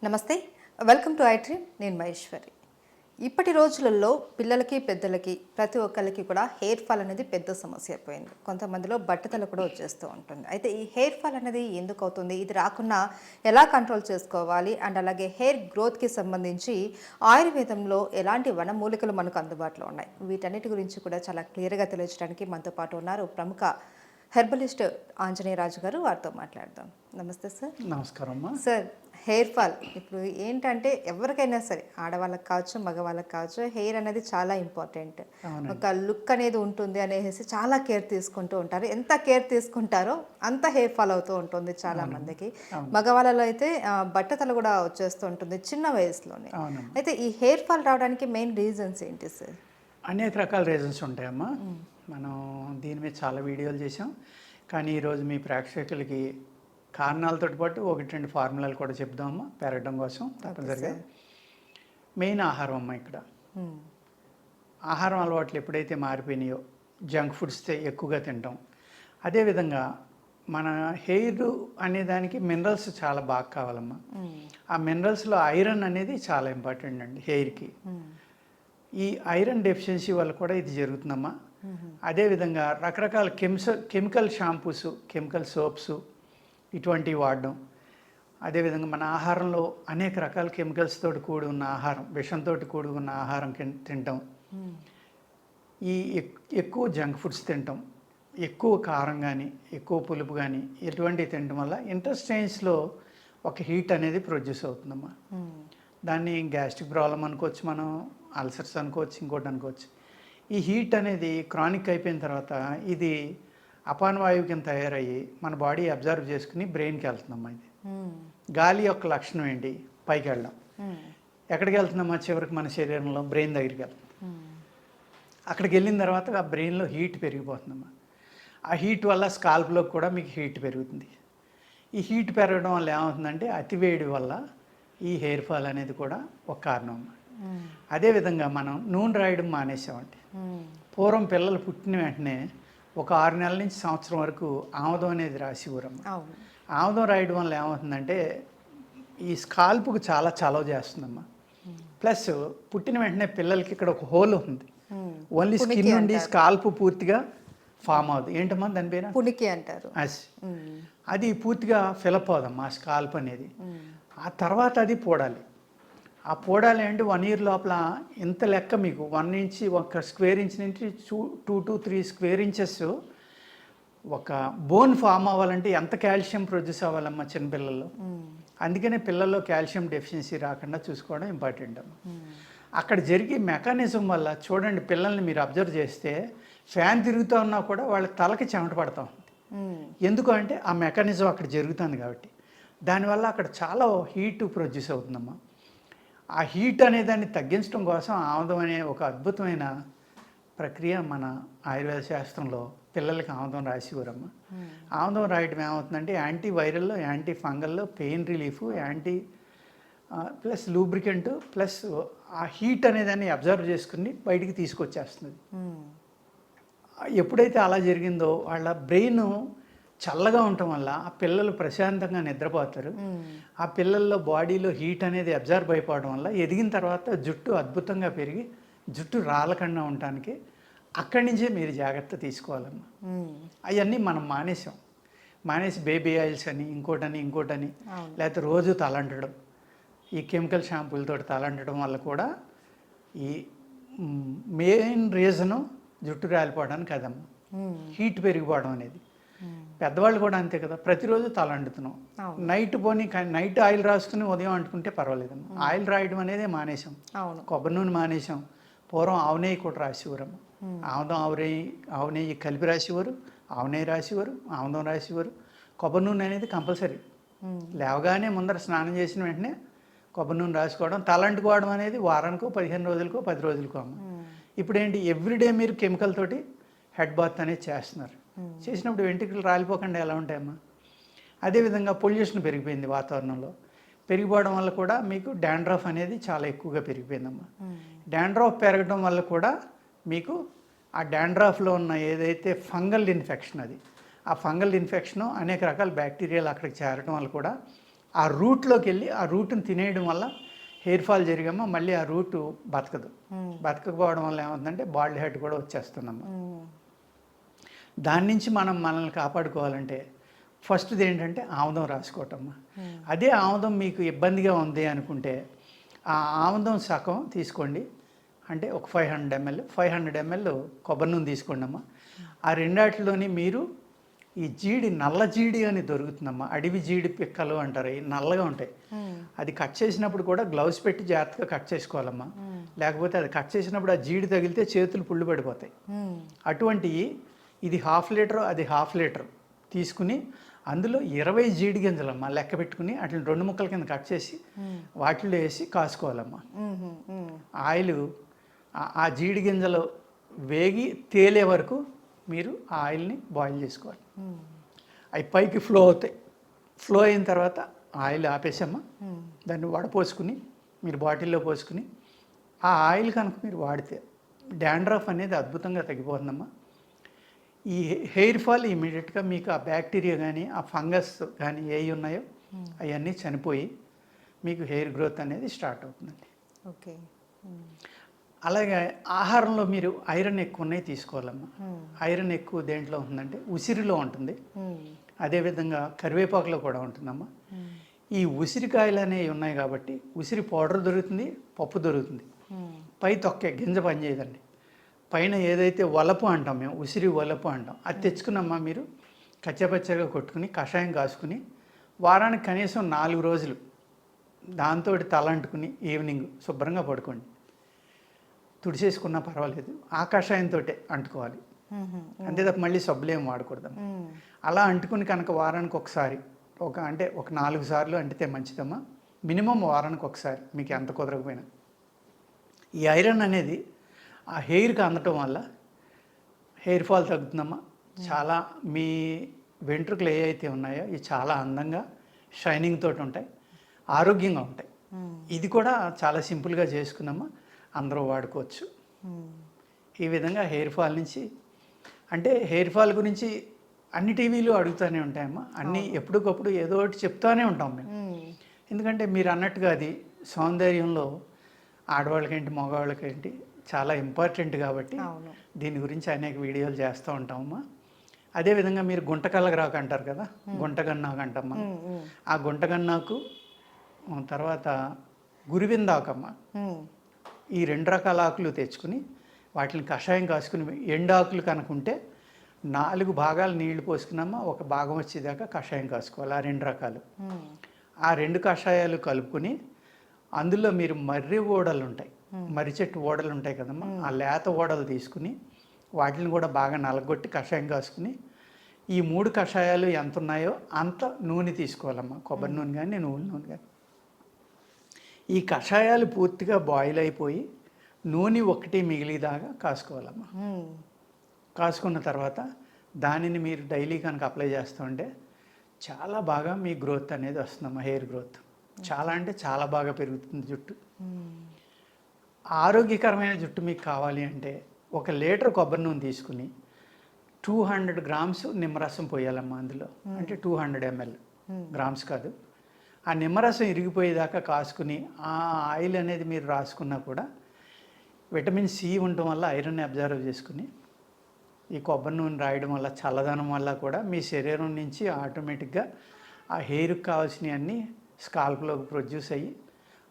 నమస్తే, welcome to iDream. నేను మహేశ్వరి. ఇప్పటి రోజులలో పిల్లలకి పెద్దలకి ప్రతి ఒక్కరికి కూడా హెయిర్ ఫాల్ అనేది పెద్ద సమస్య అయిపోయింది. కొంతమందిలో బట్టతల కూడా వచ్చేస్తూ ఉంటుంది. అయితే ఈ హెయిర్ ఫాల్ అనేది ఎందుకు అవుతుంది, ఇది రాకుండా ఎలా కంట్రోల్ చేసుకోవాలి, అండ్ అలాగే హెయిర్ గ్రోత్కి సంబంధించి ఆయుర్వేదంలో ఎలాంటి వనమూలికలు మనకు అందుబాటులో ఉన్నాయి, వీటన్నిటి గురించి కూడా చాలా క్లియర్గా తెలియజేయడానికి మనతో పాటు ఉన్నారు ప్రముఖ హెర్బలిస్ట్ ఆంజనేయరాజు గారు. వారితో మాట్లాడదాం. నమస్తే సార్. నమస్కారం అమ్మా. సార్, హెయిర్ ఫాల్ ఇప్పుడు ఏంటంటే ఎవరికైనా సరే, ఆడవాళ్ళకి కావచ్చు మగవాళ్ళకి కావచ్చు, హెయిర్ అనేది చాలా ఇంపార్టెంట్. ఒక లుక్ అనేది ఉంటుంది అనేసి చాలా కేర్ తీసుకుంటూ ఉంటారు. ఎంత కేర్ తీసుకుంటారో అంత హెయిర్ ఫాల్ అవుతూ ఉంటుంది చాలా మందికి. మగవాళ్ళలో అయితే బట్టతల కూడా వచ్చేస్తూ ఉంటుంది చిన్న వయసులోనే. అయితే ఈ హెయిర్ ఫాల్ రావడానికి మెయిన్ రీజన్స్ ఏంటి సార్? అనేక రకాల రీజన్స్ ఉంటాయమ్మా. మనం దీని మీద చాలా వీడియోలు చేసాం, కానీ ఈరోజు మీ ప్రేక్షకులకి కారణాలతో పాటు ఒకటి రెండు ఫార్ములాలు కూడా చెప్దామమ్మా పెరగడం కోసం. తప్పనిసరిగా మెయిన్ ఆహారం అమ్మ. ఇక్కడ ఆహారం అలవాట్లు ఎప్పుడైతే మారిపోయినాయో, జంక్ ఫుడ్స్ ఎక్కువగా తింటాం. అదేవిధంగా మన హెయిర్ అనేదానికి మినరల్స్ చాలా బాగా కావాలమ్మా. ఆ మినరల్స్లో ఐరన్ అనేది చాలా ఇంపార్టెంట్ అండి హెయిర్కి. ఈ ఐరన్ డెఫిషియన్సీ వల్ల కూడా ఇది జరుగుతుందమ్మా. అదేవిధంగా రకరకాల కెమికల్ షాంపూస్, కెమికల్ సోప్స్ ఇటువంటివి వాడడం. అదేవిధంగా మన ఆహారంలో అనేక రకాల కెమికల్స్ తోటి కూడి ఉన్న ఆహారం, విషంతో కూడి ఉన్న ఆహారం తింటాం. ఈ ఎక్కువ జంక్ ఫుడ్స్ తింటాం, ఎక్కువ కారం కానీ ఎక్కువ పులుపు కానీ ఇటువంటివి తినడం వల్ల ఇంటెస్టైన్స్లో ఒక హీట్ అనేది ప్రొడ్యూస్ అవుతుందమ్మా. దాన్ని గ్యాస్ట్రిక్ ప్రాబ్లం అనుకోవచ్చు, మనం అల్సర్స్ అనుకోవచ్చు, ఇంకోటి అనుకోవచ్చు. ఈ హీట్ అనేది క్రానిక్ అయిపోయిన తర్వాత ఇది అపానవాయువు కింద తయారయ్యి మన బాడీ అబ్జర్వ్ చేసుకుని బ్రెయిన్కి వెళ్తుందమ్మా. ఇది గాలి యొక్క లక్షణం ఏంటి? పైకి వెళ్ళడం. ఎక్కడికి వెళ్తుందమ్మా? చివరికి మన శరీరంలో బ్రెయిన్ దగ్గరికి వెళ్తుంది. అక్కడికి వెళ్ళిన తర్వాత ఆ బ్రెయిన్లో హీట్ పెరిగిపోతుందమ్మా. ఆ హీట్ వల్ల స్కాల్ప్లో కూడా మీకు హీట్ పెరుగుతుంది. ఈ హీట్ పెరగడం వల్ల ఏమవుతుందంటే అతివేడి వల్ల ఈ హెయిర్ ఫాల్ అనేది కూడా ఒక కారణం అమ్మా. అదేవిధంగా మనం నూనె రాయడం మానేసామండి. పూర్వం పిల్లలు పుట్టిన వెంటనే ఒక 6 నెలల నుంచి సంవత్సరం వరకు ఆముదం అనేది రాసివ్వరమ్మ. ఆముదం రాయడం వల్ల ఏమవుతుందంటే ఈ స్కాల్ప్కు చాలా చలవ చేస్తుందమ్మా. ప్లస్ పుట్టిన వెంటనే పిల్లలకి ఇక్కడ ఒక హోల్ ఉంది, ఓన్లీ స్కిన్ నుండి స్కాల్ప్ పూర్తిగా ఫామ్ అవుతుంది. ఏంటమ్మా దాని పేరు? పునికి అంటారు. అది పూర్తిగా ఫిలప్ అవుదమ్మా ఆ స్కాల్ప్ అనేది. ఆ తర్వాత అది పోడాలి. ఆ పోడాలి అంటే 1 ఇయర్ లోపల ఇంత లెక్క మీకు 1 ఇంచ్, ఒక స్క్వేర్ ఇంచ్ నుంచి 2 to 3 స్క్వేర్ ఇంచెస్ ఒక బోన్ ఫామ్ అవ్వాలంటే ఎంత కాల్షియం ప్రొడ్యూస్ అవ్వాలమ్మా చిన్నపిల్లల్లో. అందుకనే పిల్లల్లో కాల్షియం డెఫిషియన్సీ రాకుండా చూసుకోవడం ఇంపార్టెంట్ అమ్మా. అక్కడ జరిగే మెకానిజం వల్ల చూడండి, పిల్లల్ని మీరు అబ్జర్వ్ చేస్తే ఫ్యాన్ తిరుగుతూ ఉన్నా కూడా వాళ్ళ తలకి చెమట పడతా ఉంది. ఎందుకు అంటే ఆ మెకానిజం అక్కడ జరుగుతుంది కాబట్టి. దానివల్ల అక్కడ చాలా హీట్ ప్రొడ్యూస్ అవుతుందమ్మా. ఆ హీట్ అనే దాన్ని తగ్గించడం కోసం ఆముదం అనే ఒక అద్భుతమైన ప్రక్రియ మన ఆయుర్వేద శాస్త్రంలో పిల్లలకి ఆముదం రాసివ్వరమ్మా. ఆముదం రాయడం ఏమవుతుందంటే యాంటీ వైరల్లో, యాంటీ ఫంగల్లో, pain relief, anti plus lubricant, plus ఆ హీట్ అనేదాన్ని అబ్జర్వ్ చేసుకుని బయటికి తీసుకొచ్చేస్తుంది. ఎప్పుడైతే అలా జరిగిందో వాళ్ళ బ్రెయిన్ చల్లగా ఉండటం వల్ల ఆ పిల్లలు ప్రశాంతంగా నిద్రపోతారు. ఆ పిల్లల్లో బాడీలో హీట్ అనేది అబ్జర్వ్ అయిపోవడం వల్ల ఎదిగిన తర్వాత జుట్టు అద్భుతంగా పెరిగి జుట్టు రాలకుండా ఉండటానికి అక్కడి నుంచే మీరు జాగ్రత్త తీసుకోవాలమ్మా. అవన్నీ మనం మానేసి బేబీ ఆయిల్స్ అని ఇంకోటని లేకపోతే రోజు తలంటడం, ఈ కెమికల్ షాంపూలతో తలంటడం వల్ల కూడా ఈ మెయిన్ రీజను జుట్టు రాలిపోవడానికి అదమ్మా, హీట్ పెరిగిపోవడం అనేది. పెద్దవాళ్ళు కూడా అంతే కదా, ప్రతిరోజు తల అంటుతున్నాం. నైట్ పోనీ నైట్ ఆయిల్ రాసుకుని ఉదయం అంటుకుంటే పర్వాలేదమ్మా. ఆయిల్ రాయడం అనేది మానేసాం. కొబ్బరి నూనె మానేసాం. పూర్వం ఆవు నెయ్యి కూడా రాసేవారమ్మ. ఆముదం ఆవు నెయ్యి కలిపి రాసేవారు, ఆవు నెయ్యి రాసేవారు, ఆముదం రాసేవారు. కొబ్బరి నూనె అనేది కంపల్సరీ. లేవగానే ముందర స్నానం చేసిన వెంటనే కొబ్బరి నూనె రాసుకోవడం, తలంటుకోవడం అనేది వారానికో 15 రోజులకో 10 రోజులకో అమ్మ. ఇప్పుడు ఏంటి, ఎవ్రీడే మీరు కెమికల్ తోటి హెడ్ బాత్ అనేది చేస్తున్నారు. చేసినప్పుడు వెంట్రుకలు రాలిపోకుండా ఎలా ఉంటాయమ్మా. అదేవిధంగా పొల్యూషన్ పెరిగిపోయింది వాతావరణంలో. పెరిగిపోవడం వల్ల కూడా మీకు డాండ్రఫ్ అనేది చాలా ఎక్కువగా పెరిగిపోయిందమ్మా. డాండ్రఫ్ పెరగడం వల్ల కూడా మీకు ఆ డాండ్రఫ్లో ఉన్న ఏదైతే ఫంగల్ ఇన్ఫెక్షన్, అది ఆ ఫంగల్ ఇన్ఫెక్షను అనేక రకాల బ్యాక్టీరియాలు అక్కడికి చేరడం వల్ల కూడా ఆ రూట్లోకి వెళ్ళి ఆ రూట్ని తినేయడం వల్ల హెయిర్ ఫాల్ జరిగామా మళ్ళీ ఆ రూటు బతకదు. బతకపోవడం వల్ల ఏమవుతుందంటే బాల్డ్ హెడ్ కూడా వచ్చేస్తుందమ్మా. దాని నుంచి మనల్ని కాపాడుకోవాలంటే ఫస్ట్ది ఏంటంటే ఆముదం రాసుకోవటమ్మా. అదే ఆముదం మీకు ఇబ్బందిగా ఉంది అనుకుంటే ఆ ఆముదం సగం తీసుకోండి. అంటే ఒక 500 ml కొబ్బరి నూనె తీసుకోండి అమ్మా. ఆ రెండాటిలోని మీరు ఈ జీడి, నల్ల జీడి అని దొరుకుతుందమ్మా. అడవి జీడి పిక్కలు అంటారు, ఈ నల్లగా ఉంటాయి. అది కట్ చేసినప్పుడు కూడా గ్లౌస్ పెట్టి జాగ్రత్తగా కట్ చేసుకోవాలమ్మా. లేకపోతే అది కట్ చేసినప్పుడు ఆ జీడి తగిలితే చేతులు పుళ్ళు పడిపోతాయి. అటువంటి ఇది 1/2 లీటర్, అది 1/2 లీటర్ తీసుకుని అందులో 20 జీడి గింజలమ్మా లెక్క పెట్టుకుని వాటిని 2 ముక్కల కింద కట్ చేసి వాటిలో వేసి కాసుకోవాలమ్మా. ఆయిల్ ఆ జీడి గింజలు వేగి తేలే వరకు మీరు ఆ ఆయిల్ని బాయిల్ చేసుకోవాలి. అవి పైకి ఫ్లో అవుతాయి. ఫ్లో అయిన తర్వాత ఆయిల్ ఆపేసమ్మా. దాన్ని వడపోసుకుని మీరు బాటిల్లో పోసుకుని ఆ ఆయిల్ కనుక మీరు వాడితే డాండ్రఫ్ అనేది అద్భుతంగా తగ్గిపోతుందమ్మా. ఈ హెయిర్ ఫాల్ ఇమీడియట్గా మీకు ఆ బ్యాక్టీరియా కానీ ఆ ఫంగస్ కానీ ఏవి ఉన్నాయో అవన్నీ చనిపోయి మీకు హెయిర్ గ్రోత్ అనేది స్టార్ట్ అవుతుందండి. ఓకే. అలాగే ఆహారంలో మీరు ఐరన్ ఎక్కువ ఉన్నాయి తీసుకోవాలమ్మా. ఐరన్ ఎక్కువ దేంట్లో ఉంటుందంటే ఉసిరిలో ఉంటుంది. అదేవిధంగా కరివేపాకులో కూడా ఉంటుందమ్మా. ఈ ఉసిరికాయలు అనేవి ఉన్నాయి కాబట్టి ఉసిరి పౌడర్ దొరుకుతుంది, పప్పు దొరుకుతుంది. పై తొక్కే గింజ పనిచేయదండి. పైన ఏదైతే వలపు అంటాం మేము, ఉసిరి వలపు అంటాం, అది తెచ్చుకున్నమ్మా మీరు కచ్చపచ్చగా కొట్టుకుని కషాయం కాసుకుని వారానికి కనీసం 4 రోజులు దాంతో తలంటుకుని ఈవినింగ్ శుభ్రంగా పడుకోండి. తుడిచేసుకున్నా పర్వాలేదు, ఆ కషాయంతో అంటుకోవాలి. అంతే తప్ప మళ్ళీ సబ్బులు ఏం వాడకూడదు. అలా అంటుకుని కనుక వారానికి ఒకసారి ఒక 4 సార్లు అంటితే మంచిదమ్మా. మినిమం వారానికి ఒకసారి మీకు ఎంత కుదరకపోయినా. ఈ ఐరన్ అనేది ఆ హెయిర్కి అందటం వల్ల హెయిర్ ఫాల్ తగ్గుతుందమ్మా. చాలా మీ వెంట్రుకలు ఏ అయితే ఉన్నాయో ఇవి చాలా అందంగా షైనింగ్ తోటి ఉంటాయి, ఆరోగ్యంగా ఉంటాయి. ఇది కూడా చాలా సింపుల్గా చేసుకున్నామా, అందరూ వాడుకోవచ్చు. ఈ విధంగా హెయిర్ ఫాల్ నుంచి, అంటే హెయిర్ ఫాల్ గురించి అన్ని టీవీలు అడుగుతూనే ఉంటాయమ్మా. అన్నీ ఎప్పటికప్పుడు ఏదో ఒకటి చెప్తూనే ఉంటాం మేము. ఎందుకంటే మీరు అన్నట్టుగా అది సౌందర్యంలో ఆడవాళ్ళకేంటి మగవాళ్ళకేంటి చాలా ఇంపార్టెంట్ కాబట్టి దీని గురించి అనేక వీడియోలు చేస్తూ ఉంటామమ్మా. అదేవిధంగా మీరు గుంటకల్లగరాకు అంటారు కదా, గుంటగన్నాకు అంటమ్మా. ఆ గుంటగన్నాకు తర్వాత గురివిందాకమ్మ, ఈ 2 రకాల ఆకులు తెచ్చుకుని వాటిని కషాయం కాసుకుని ఎండాకులు కనుకుంటే 4 భాగాలు నీళ్లు పోసుకున్నామా, ఒక భాగం వచ్చేదాకా కషాయం కాసుకోవాలి. ఆ 2 రకాలు, ఆ 2 కషాయాలు కలుపుకొని అందులో మీరు మర్రి ఓడలు ఉంటాయి, మర్రి చెట్టు ఓడలు ఉంటాయి కదమ్మా, ఆ లేత ఓడలు తీసుకుని వాటిని కూడా బాగా నలగొట్టి కషాయం కాసుకుని ఈ 3 కషాయాలు ఎంత ఉన్నాయో అంత నూనె తీసుకోవాలమ్మా. కొబ్బరి నూనె కానీ నువ్వుల నూనె కానీ. ఈ కషాయాలు పూర్తిగా బాయిల్ అయిపోయి నూనె ఒకటి మిగిలిదాకా కాసుకోవాలమ్మా. కాసుకున్న తర్వాత దానిని మీరు డైలీ కనుక అప్లై చేస్తూ ఉంటే చాలా బాగా మీ గ్రోత్ అనేది వస్తుందమ్మా. హెయిర్ గ్రోత్ చాలా అంటే చాలా బాగా పెరుగుతుంది జుట్టు. ఆరోగ్యకరమైన జుట్టు మీకు కావాలి అంటే 1 లీటర్ కొబ్బరి నూనె తీసుకుని 200 grams నిమ్మరసం పోయాలమ్మా అందులో. అంటే 200 ml, గ్రామ్స్ కాదు. ఆ నిమ్మరసం ఇరిగిపోయేదాకా కాసుకుని ఆ ఆయిల్ అనేది మీరు రాసుకున్నా కూడా విటమిన్ సి ఉండటం వల్ల ఐరన్ అబ్జర్వ్ చేసుకుని ఈ కొబ్బరి నూనె రాయడం వల్ల చల్లదనం వల్ల కూడా మీ శరీరం నుంచి ఆటోమేటిక్గా ఆ హెయిర్కి కావాల్సినవన్నీ స్కాల్ప్లోకి ప్రొడ్యూస్ అయ్యి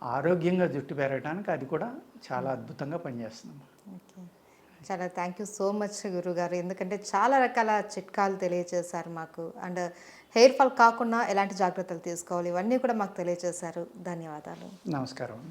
ఆరోగ్యంగా జుట్టు పెరగడానికి అది కూడా చాలా అద్భుతంగా పనిచేస్తుంది. ఓకే, చాలా థ్యాంక్ యూ సో మచ్ గురుగారు. ఎందుకంటే చాలా రకాల చిట్కాలు తెలియజేశారు మాకు. అండ్ హెయిర్ ఫాల్ కాకుండా ఎలాంటి జాగ్రత్తలు తీసుకోవాలి ఇవన్నీ కూడా మాకు తెలియజేశారు. ధన్యవాదాలు. నమస్కారం.